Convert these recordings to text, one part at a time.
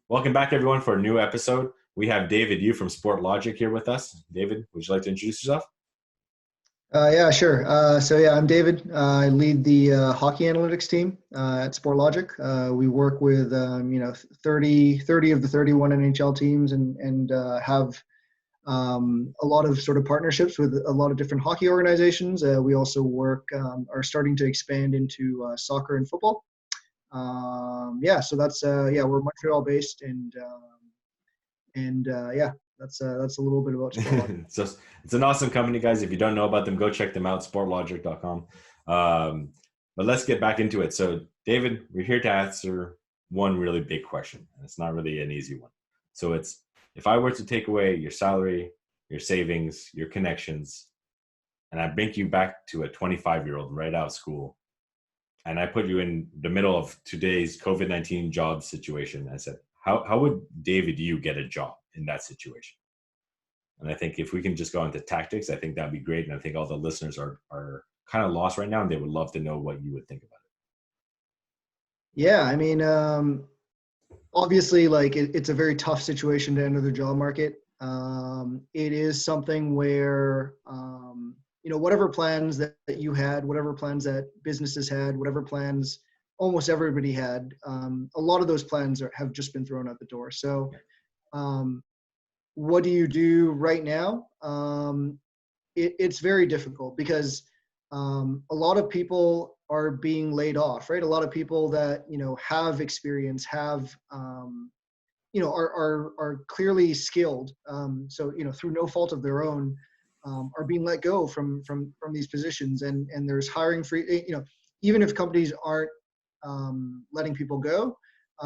Welcome back, everyone, for a new episode. We have David Yu from Sportlogiq here with us. David, would you like to introduce yourself? Yeah, sure. I'm David. I lead the hockey analytics team at Sportlogiq. We work with 30 of the 31 NHL teams and have a lot of sort of partnerships with a lot of different hockey organizations. We also are starting to expand into soccer and football. We're Montreal based that's a little bit about Sportlogiq. It's an awesome company, guys. If you don't know about them, go check them out, sportlogiq.com. But let's get back into it. So, David, we're here to answer one really big question, and it's not really an easy one. So it's, if I were to take away your salary, your savings, your connections, and I bring you back to a 25-year-old right out of school, and I put you in the middle of today's COVID-19 job situation, I said, how would David Yu get a job in that situation? And I think if we can just go into tactics, I think that'd be great. And I think all the listeners are kind of lost right now, and they would love to know what you would think about it. Yeah, I mean, obviously, like it's a very tough situation to enter the job market. It is something where, whatever plans that you had, whatever plans that businesses had, whatever plans almost everybody had, a lot of those plans have just been thrown out the door. So what do you do right now? It's very difficult because a lot of people are being laid off, right? A lot of people that, have experience, are clearly skilled. Through no fault of their own, are being let go from these positions, and there's hiring free, even if companies aren't letting people go,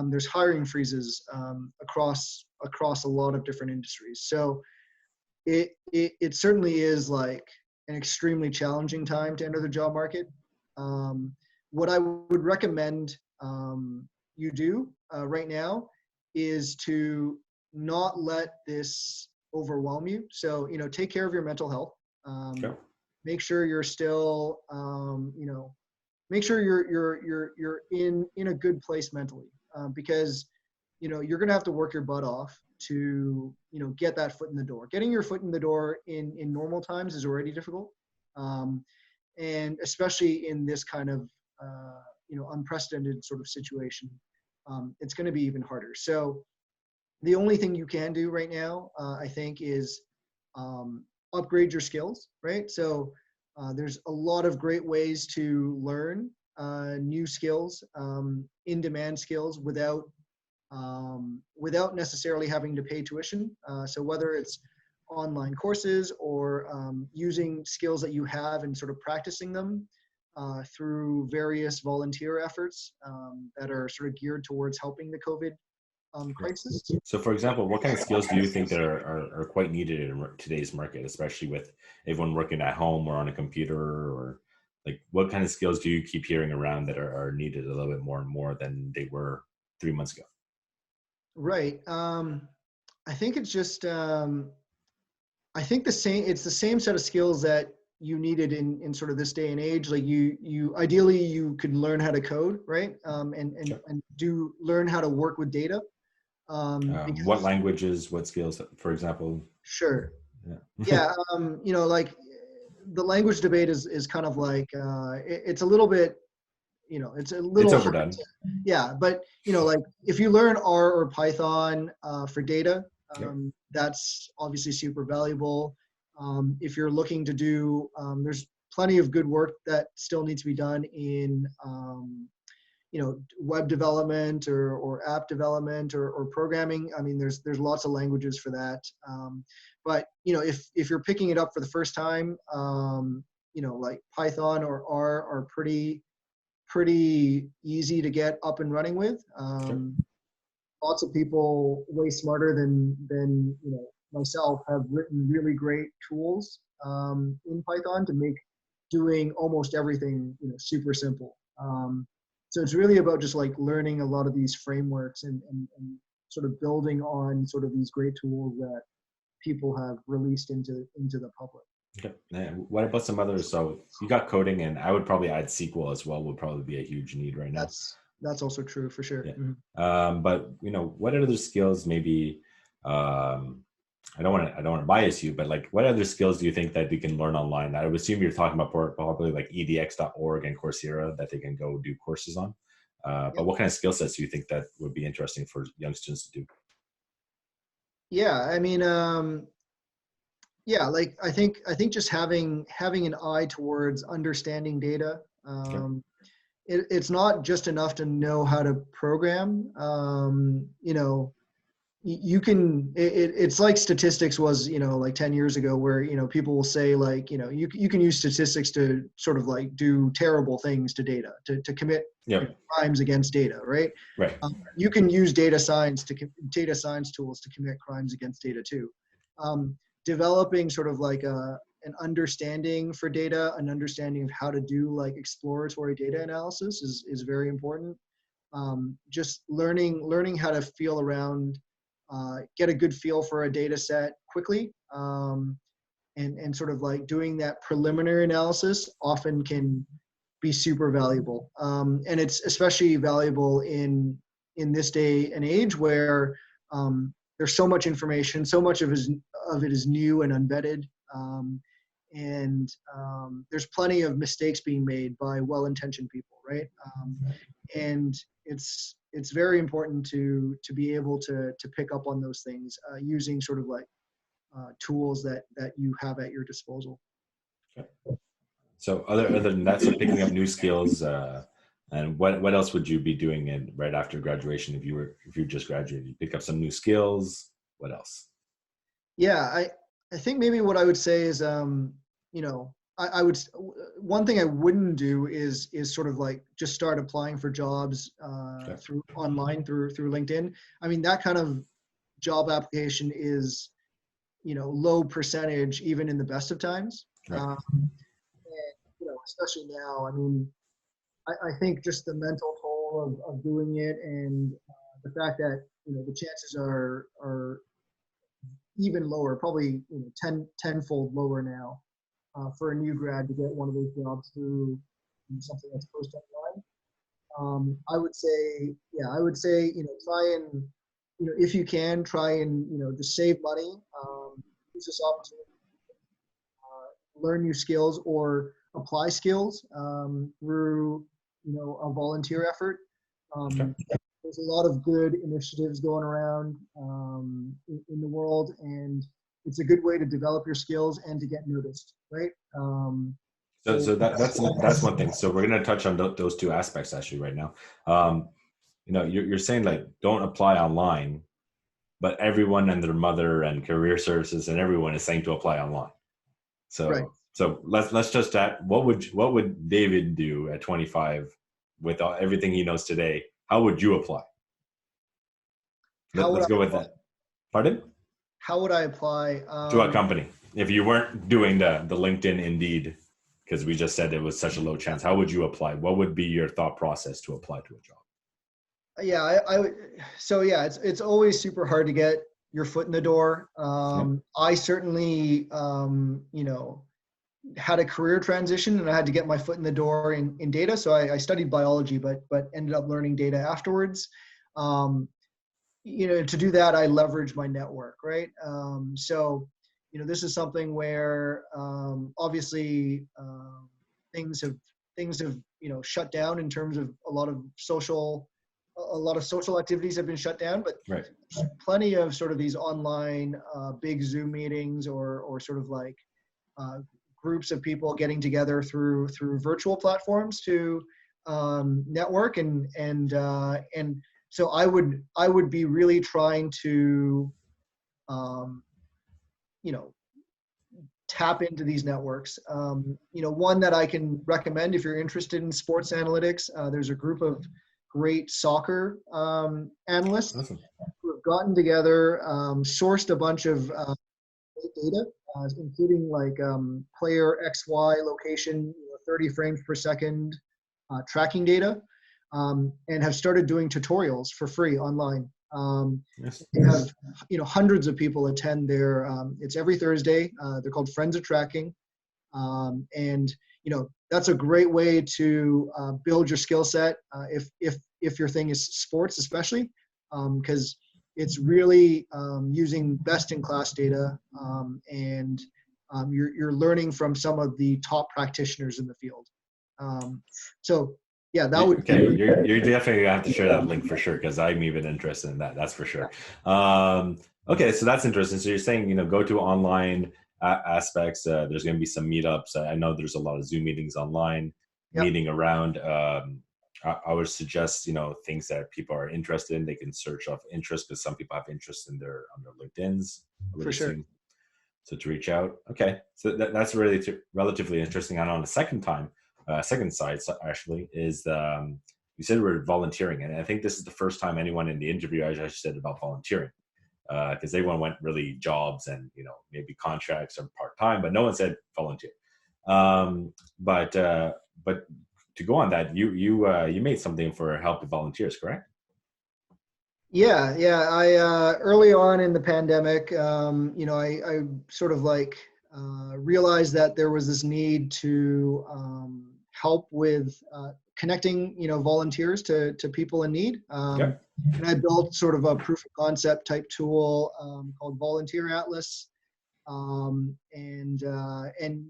there's hiring freezes across a lot of different industries. So it certainly is like an extremely challenging time to enter the job market. What I would recommend you do right now is to not let this overwhelm you. So, take care of your mental health. Sure. Make sure you're still, make sure you're in a good place mentally, because you're gonna have to work your butt off to get that foot in the door. Getting your foot in the door in normal times is already difficult, and especially in this kind of unprecedented sort of situation, it's going to be even harder. So the only thing you can do right now, I think, is upgrade your skills, right? So there's a lot of great ways to learn new skills, in-demand skills, without necessarily having to pay tuition. So whether it's online courses or using skills that you have and sort of practicing them through various volunteer efforts that are sort of geared towards helping the COVID crisis. So, for example, what kind of skills do you think that are quite needed in today's market, especially with everyone working at home or on a computer, or like what kind of skills do you keep hearing around that are needed a little bit more and more than they were 3 months ago? Right. I think it's just, it's the same set of skills that you needed in sort of this day and age. Like you ideally you could learn how to code, right? Sure. And learn how to work with data. What languages, what skills, for example? Sure. Yeah. Yeah. Like the language debate is kind of like, it's a little bit, it's a little, it's overdone. Yeah. But, like if you learn R or Python for data, that's obviously super valuable. If you're looking to do, there's plenty of good work that still needs to be done in, web development or app development or programming. I mean, there's lots of languages for that. But if you're picking it up for the first time, like Python or R are pretty easy to get up and running with. Sure. Lots of people way smarter than myself have written really great tools in Python to make doing almost everything super simple. So it's really about just like learning a lot of these frameworks and sort of building on sort of these great tools that people have released into the public. Okay. And what about some others? So you got coding, and I would probably add SQL as well. Would probably be a huge need right now. That's also true for sure. Yeah. Mm-hmm. But what other skills maybe, I don't want to bias you, but like what other skills do you think that they can learn online? I would assume you're talking about probably like edx.org and Coursera that they can go do courses on. But what kind of skill sets do you think that would be interesting for young students to do? Yeah, I mean, yeah, like I think just having an eye towards understanding data. Okay. It's not just enough to know how to program. You can it's like statistics was, like 10 years ago, where people will say, like, you can use statistics to sort of like do terrible things to data, to commit Yep. crimes against data, right? Right. You can use data science tools to commit crimes against data too. Developing sort of like an understanding for data, an understanding of how to do like exploratory data analysis is very important. Just learning how to feel around, get a good feel for a data set quickly, and sort of like doing that preliminary analysis often can be super valuable. And it's especially valuable in this day and age where there's so much information, so much of it is new and unvetted. There's plenty of mistakes being made by well-intentioned people, right? And it's very important to be able to pick up on those things using sort of like tools that you have at your disposal. Okay. So other than that, so picking up new skills, and what else would you be doing right after graduation if you just graduated? You pick up some new skills. What else? Yeah, I think maybe what I would say is, I would, one thing I wouldn't do is sort of like just start applying for jobs Okay. through online, through LinkedIn. I mean, that kind of job application is, low percentage even in the best of times. Right. And, especially now, I mean, I think just the mental toll of doing it, and the fact that, the chances are even lower, probably 10-fold lower now, for a new grad to get one of those jobs through something that's posted online. I would say, try and, if you can, try and, just save money, use this opportunity, learn new skills or apply skills through, a volunteer effort. Okay. There's a lot of good initiatives going around in the world, and it's a good way to develop your skills and to get noticed, right? So that's one thing. So we're going to touch on those two aspects actually right now. You're saying like don't apply online, but everyone and their mother and career services and everyone is saying to apply online. So Right. so let's just what would David do at 25 with everything he knows today? How would you apply? Let's go with that. Pardon? How would I apply? To a company. If you weren't doing the LinkedIn Indeed, because we just said it was such a low chance, how would you apply? What would be your thought process to apply to a job? Yeah, I would. So yeah, it's always super hard to get your foot in the door. I certainly, had a career transition, and I had to get my foot in the door in data. So I studied biology, but ended up learning data afterwards. To do that, I leveraged my network, right? So, this is something where obviously things have shut down in terms of a lot of social activities have been shut down, but Right. plenty of sort of these online big Zoom meetings or sort of like groups of people getting together through virtual platforms to network and so I would be really trying to tap into these networks. One that I can recommend if you're interested in sports analytics, there's a group of great soccer analysts Awesome. who have gotten together, sourced a bunch of data, including like player XY location, 30 frames per second tracking data, and have started doing tutorials for free online. Yes. They have hundreds of people attend their. It's every Thursday. They're called Friends of Tracking, and that's a great way to build your skill set. If if your thing is sports, especially, because it's really using best-in-class data, and you're learning from some of the top practitioners in the field. So yeah, that would okay. You're definitely gonna have to share that link for sure, because I'm even interested in that. That's for sure. Okay, so that's interesting. So you're saying, go to online aspects. There's going to be some meetups. I know there's a lot of Zoom meetings online, Yep. meeting around. I would suggest, things that people are interested in. They can search off interest, because some people have interest on their LinkedIn's, I would For sure. assume. So to reach out. Okay, so that's really relatively interesting. And on the second side, actually, is you said we're volunteering, and I think this is the first time anyone in the interview actually said about volunteering, because everyone went really jobs and maybe contracts or part time, but no one said volunteer. But to go on that, you made something for help with volunteers, correct? Yeah. I early on in the pandemic, I sort of like realized that there was this need to help with connecting, volunteers to people in need. Okay. And I built sort of a proof of concept type tool called Volunteer Atlas, and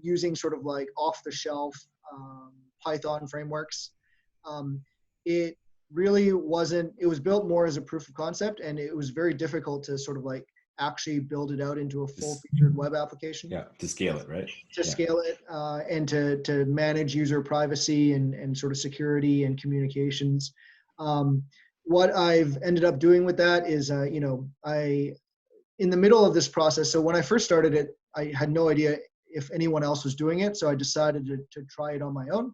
using sort of like off the shelf Python frameworks. It really wasn't, it was built more as a proof of concept, and it was very difficult to sort of like actually build it out into a full featured web application. Yeah, to scale it, right? Scale it, and to manage user privacy and sort of security and communications. What I've ended up doing with that is, in the middle of this process, so when I first started it, I had no idea if anyone else was doing it, so I decided to try it on my own.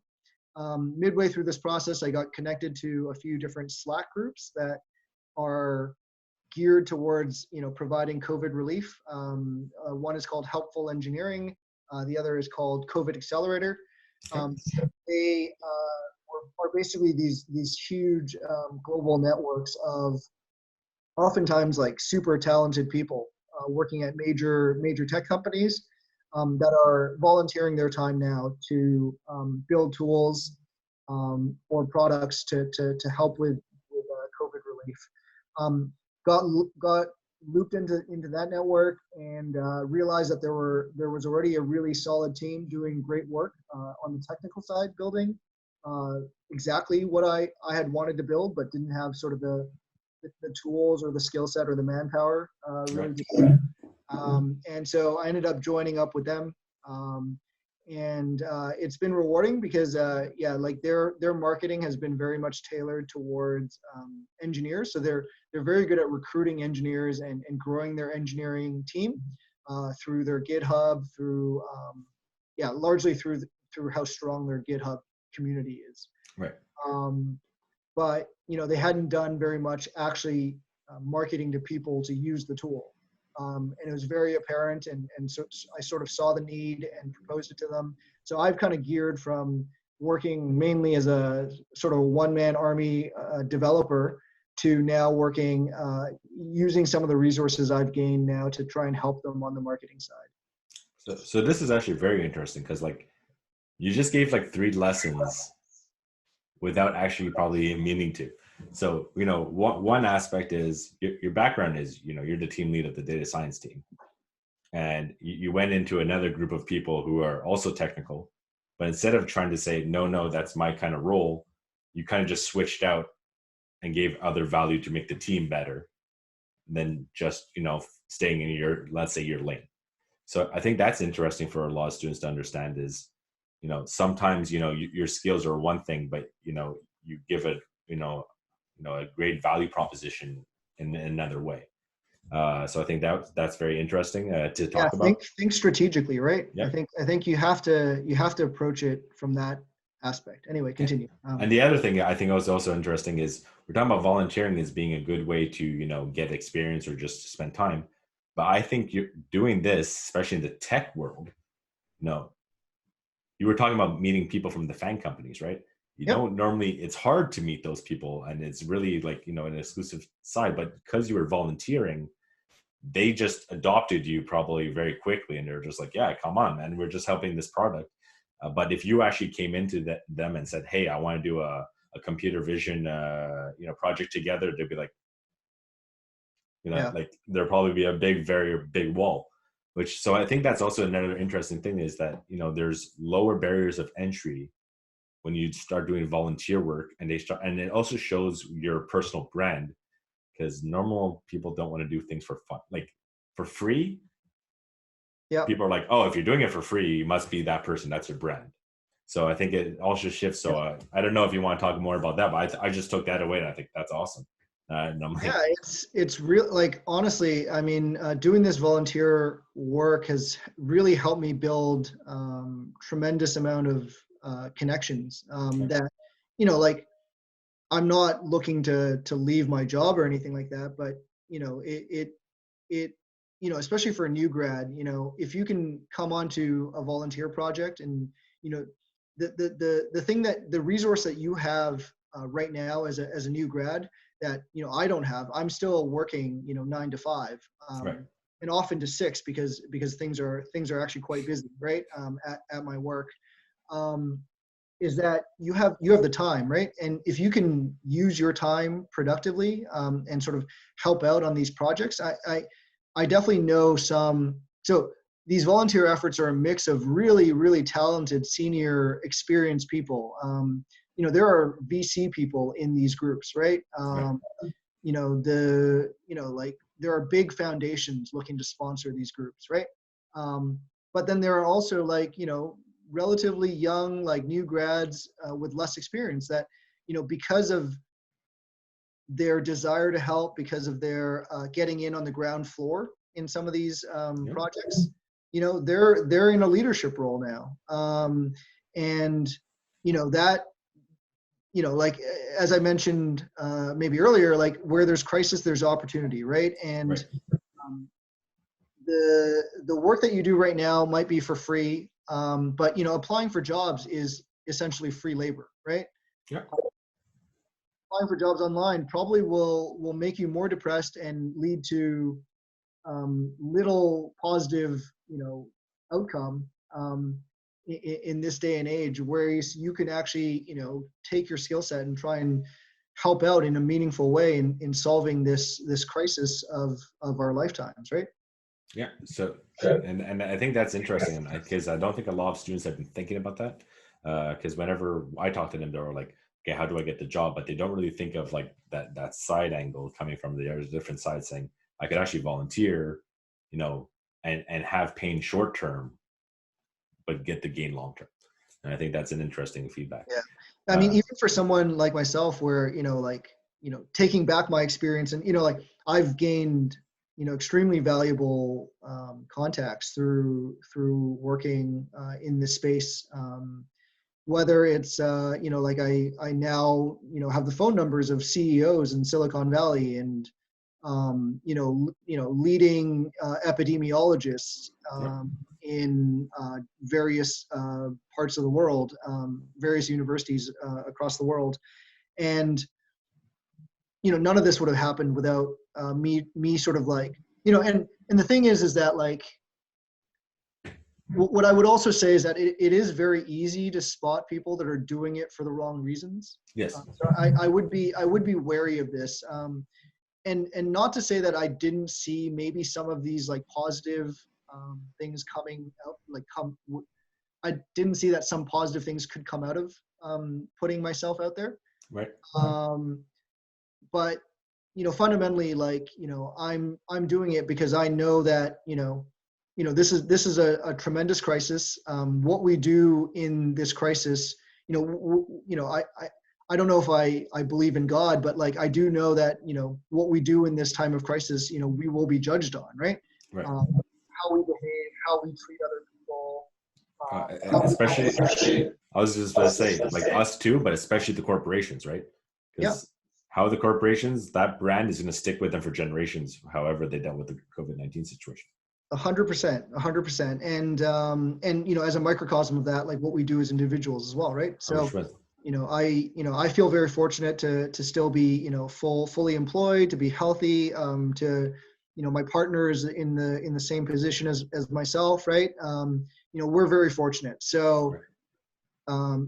Midway through this process, I got connected to a few different Slack groups that are geared towards, providing COVID relief. One is called Helpful Engineering. The other is called COVID Accelerator. They are basically these huge global networks of oftentimes like super talented people working at major tech companies that are volunteering their time now to build tools or products to help with COVID relief. Got looped into that network and realized that there was already a really solid team doing great work on the technical side, building exactly what I had wanted to build, but didn't have sort of the tools or the skill set or the manpower really to do it. And so I ended up joining up with them. And it's been rewarding because like their marketing has been very much tailored towards engineers. So they're very good at recruiting engineers and growing their engineering team through their GitHub, through largely through how strong their GitHub community is. Right. But they hadn't done very much actually marketing to people to use the tool. And it was very apparent, and so I sort of saw the need and proposed it to them. So I've kind of geared from working mainly as a sort of one-man army developer to now working, using some of the resources I've gained now to try and help them on the marketing side. So this is actually very interesting, because like you just gave like 3 lessons without actually probably meaning to. So, one aspect is your background is, you're the team lead of the data science team. And you went into another group of people who are also technical, but instead of trying to say, no, that's my kind of role, you kind of just switched out and gave other value to make the team better than just, staying in let's say your lane. So I think that's interesting for a lot of students to understand is, sometimes, your skills are one thing, but, you give it, a great value proproposition in another way. So I think that's very interesting to talk about. Think strategically, right? Yeah. I think you have to approach it from that aspect. Anyway, continue. And the other thing I think was also interesting is we're talking about volunteering as being a good way to, get experience or just to spend time. But I think you're doing this, especially in the tech world, you were talking about meeting people from the FANG companies, right? You don't normally, it's hard to meet those people, and it's really like, an exclusive side, but because you were volunteering, they just adopted you probably very quickly, and they're just like, yeah, come on, man, we're just helping this product. But if you actually came into them and said, hey, I want to do a a computer vision, project together, they'd be like, like there'll probably be a very big wall. So I think that's also another interesting thing is that, there's lower barriers of entry when you start doing volunteer work, and it also shows your personal brand, because normal people don't want to do things for fun, like for free. Yeah. People are like, oh, if you're doing it for free, you must be that person. That's your brand. So I think it also shifts. So I don't know if you want to talk more about that, but I just took that away, and I think that's awesome. And I'm like, it's real. Like, honestly, I mean, doing this volunteer work has really helped me build tremendous amount of connections that, like, I'm not looking to leave my job or anything like that, but it especially for a new grad, if you can come onto a volunteer project, and the thing that the resource that you have right now as a new grad that I don't have. I'm still working 9 to 5, right. and often to 6 because things are actually quite busy, right, at my work. Is that you have the time, right? And if you can use your time productively and sort of help out on these projects, I definitely know some. So these volunteer efforts are a mix of really talented, senior, experienced people. There are VC people in these groups, right? Right. Like there are big foundations looking to sponsor these groups, right? But then there are also like, relatively young, like new grads with less experience that, because of their desire to help, because of their getting in on the ground floor in some of these projects, they're in a leadership role now. And, that, like, as I mentioned maybe earlier, like where there's crisis, there's opportunity, right? And Right. The work that you do right now might be for free, but applying for jobs is essentially free labor, right? Yeah. Applying for jobs online probably will make you more depressed and lead to little positive, outcome in this day and age, whereas you can actually, take your skill set and try and help out in a meaningful way in solving this crisis of our lifetimes, right? Yeah. So, and I think that's interesting, because I don't think a lot of students have been thinking about that. Because whenever I talk to them, they're like, okay, how do I get the job? But they don't really think of like that side angle coming from the other different side, saying I could actually volunteer, and have pain short term, but get the gain long term. And I think that's an interesting feedback. Yeah. I mean, even for someone like myself, where, taking back my experience and, like I've gained, extremely valuable contacts through working in this space. Whether it's, like I now, have the phone numbers of CEOs in Silicon Valley and, leading epidemiologists in various parts of the world, various universities across the world. And, none of this would have happened without me sort of like, and the thing is that like, what I would also say is that it is very easy to spot people that are doing it for the wrong reasons. Yes. So I would be wary of this. And not to say that I didn't see maybe some of these like positive things coming out, I didn't see that some positive things could come out of putting myself out there. Right. But fundamentally, like, I'm doing it because I know that this is a tremendous crisis. What we do in this crisis, I don't know if I believe in God, but like I do know that what we do in this time of crisis, we will be judged on, right? Right. How we behave, how we treat other people. Especially, I was just going to say, like us too, but especially the corporations, right? Because how the corporations, that brand is going to stick with them for generations, however they dealt with the COVID-19 situation. 100%. And as a microcosm of that, like what we do as individuals as well, right? So, I feel very fortunate to still be, fully employed, to be healthy, to, my partner is in the same position as myself, right? We're very fortunate. So,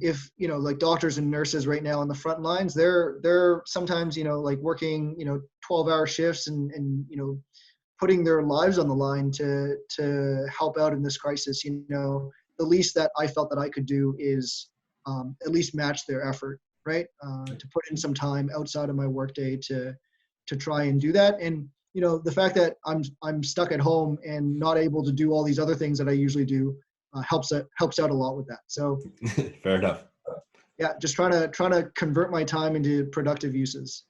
if, like doctors and nurses right now on the front lines, they're sometimes, like working, 12-hour shifts and, putting their lives on the line to help out in this crisis. The least that I felt that I could do is at least match their effort, right? To put in some time outside of my workday to try and do that. And the fact that I'm stuck at home and not able to do all these other things that I usually do helps out a lot with that. So fair enough. Yeah, just trying to convert my time into productive uses.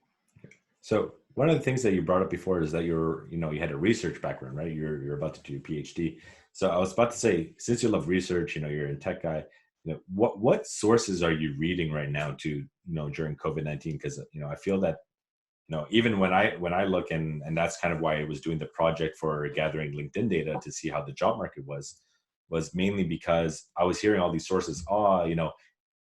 So one of the things that you brought up before is that you had a research background, right? You're about to do your PhD. So I was about to say, since you love research, you're a tech guy, what sources are you reading right now to, during COVID-19? Because, I feel that, even when I look and that's kind of why I was doing the project for gathering LinkedIn data to see how the job market was mainly because I was hearing all these sources.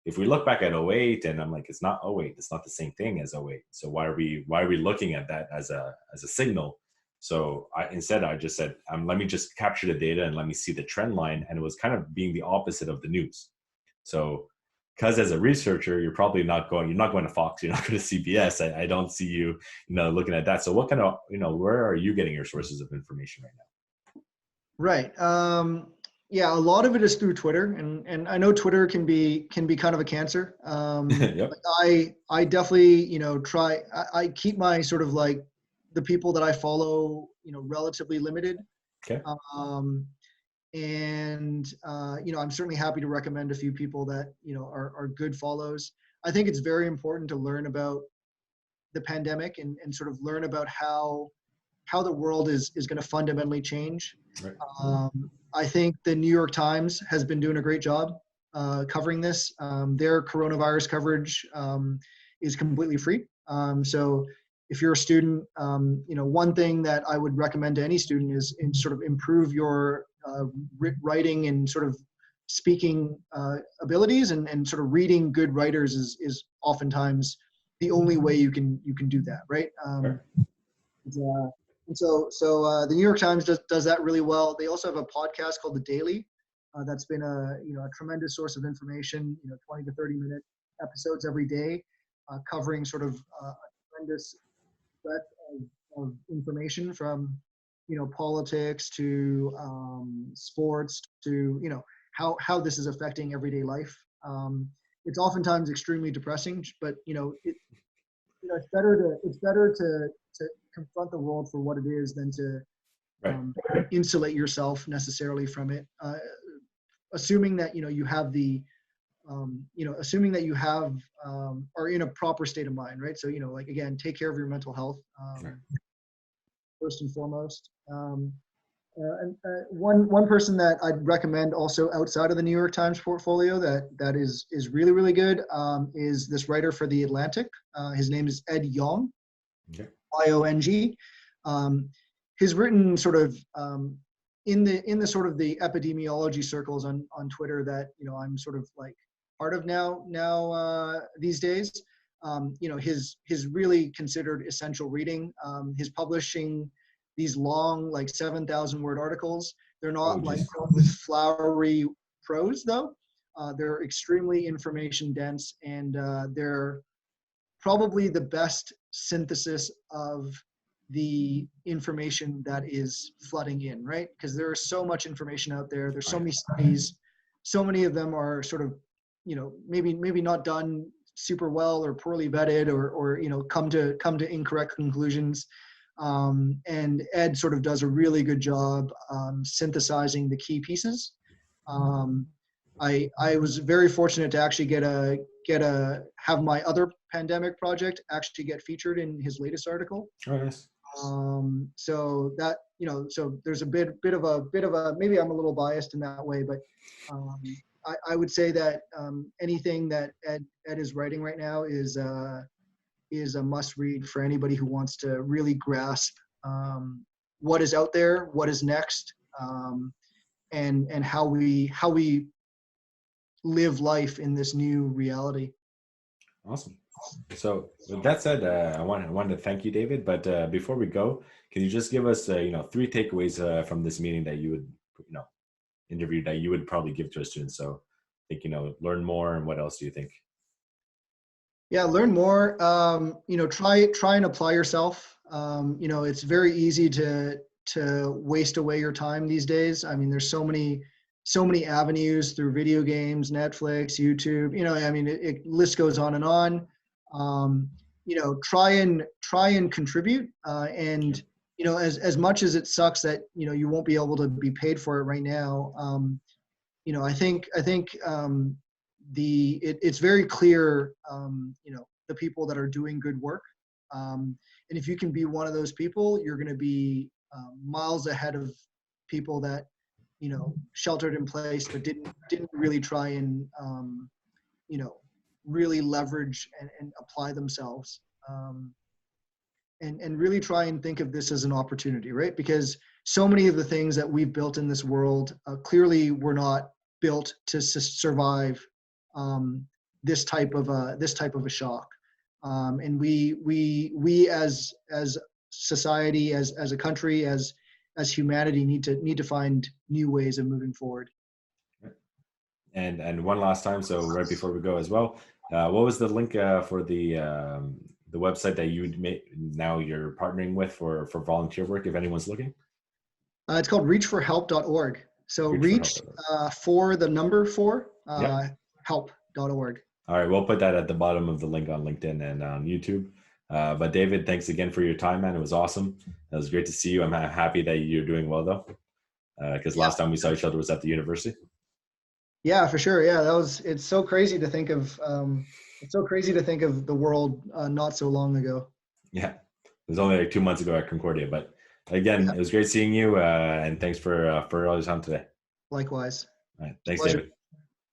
If we look back at '08, and I'm like, it's not '08, it's not the same thing as '08. So why are we looking at that as a signal? So I just said, let me just capture the data and let me see the trend line. And it was kind of being the opposite of the news. So, because as a researcher, you're not going to Fox, you're not going to CBS. I don't see you, looking at that. So what kind of, where are you getting your sources of information right now? Right. Yeah, a lot of it is through Twitter, and I know Twitter can be kind of a cancer. Yep. I definitely, try. I keep my sort of like the people that I follow, relatively limited. Okay. I'm certainly happy to recommend a few people that are good follows. I think it's very important to learn about the pandemic and sort of learn about how the world is going to fundamentally change. Right. I think the New York Times has been doing a great job covering this. Their coronavirus coverage is completely free. So if you're a student, one thing that I would recommend to any student is sort of improve your writing and sort of speaking abilities, and sort of reading good writers is oftentimes the only way you can do that, right? Sure. And so the New York Times does that really well. They also have a podcast called The Daily that's been a tremendous source of information. 20 to 30-minute episodes every day, covering sort of a tremendous breadth of information from politics to sports to how this is affecting everyday life. It's oftentimes extremely depressing, but it's better to confront the world for what it is than to insulate yourself necessarily from it. Assuming that you have the assuming that you have are in a proper state of mind, right? So like, again, take care of your mental health first and foremost. One person that I'd recommend also outside of the New York Times portfolio that is really, really good is this writer for The Atlantic. His name is Ed Yong, Okay. Yong. He's written sort of in the sort of the epidemiology circles on Twitter that I'm sort of like part of now these days. His really considered essential reading. His publishing these long, like 7,000 word articles. They're not like with flowery prose though. They're extremely information dense, and they're probably the best synthesis of the information that is flooding in, right? Because there is so much information out there. There's so many studies. So many of them are sort of, maybe not done super well or poorly vetted, or come to incorrect conclusions. And Ed sort of does a really good job synthesizing the key pieces. I was very fortunate to actually have my other pandemic project actually get featured in his latest article. Oh, yes. So that so there's a bit of a maybe I'm a little biased in that way, but I would say that anything that Ed is writing right now is a must read for anybody who wants to really grasp what is out there, what is next, and how we live life in this new reality. Awesome. So with that said, I wanted to thank you, David. But before we go, can you just give us 3 takeaways from this meeting that you would interview that you would probably give to a student? So think, learn more, and what else do you think? Yeah, learn more. Try and apply yourself. It's very easy to waste away your time these days. I mean, there's so many avenues through video games, Netflix, YouTube. It list goes on and on. Try and contribute. And as much as it sucks that you won't be able to be paid for it right now. I think it's very clear, the people that are doing good work. And if you can be one of those people, you're going to be miles ahead of people that, sheltered in place, but didn't really try and, really leverage and apply themselves. And really try and think of this as an opportunity, right? Because so many of the things that we've built in this world clearly were not built to survive this type of a shock. And we as society, as a country, as humanity, need to find new ways of moving forward. And one last time, so right before we go as well, what was the link for the website that now you're partnering with for volunteer work, if anyone's looking? It's called reachforhelp.org. So reach for the number 4 help.org. All right, we'll put that at the bottom of the link on LinkedIn and on YouTube. But David, thanks again for your time, man. It was awesome. It was great to see you. I'm happy that you're doing well, though, because last time we saw each other was at the university. Yeah, for sure. Yeah, it's so crazy to think of. It's so crazy to think of the world not so long ago. Yeah, it was only like 2 months ago at Concordia. But again, It was great seeing you, and thanks for all your time today. Likewise. All right, thanks, David.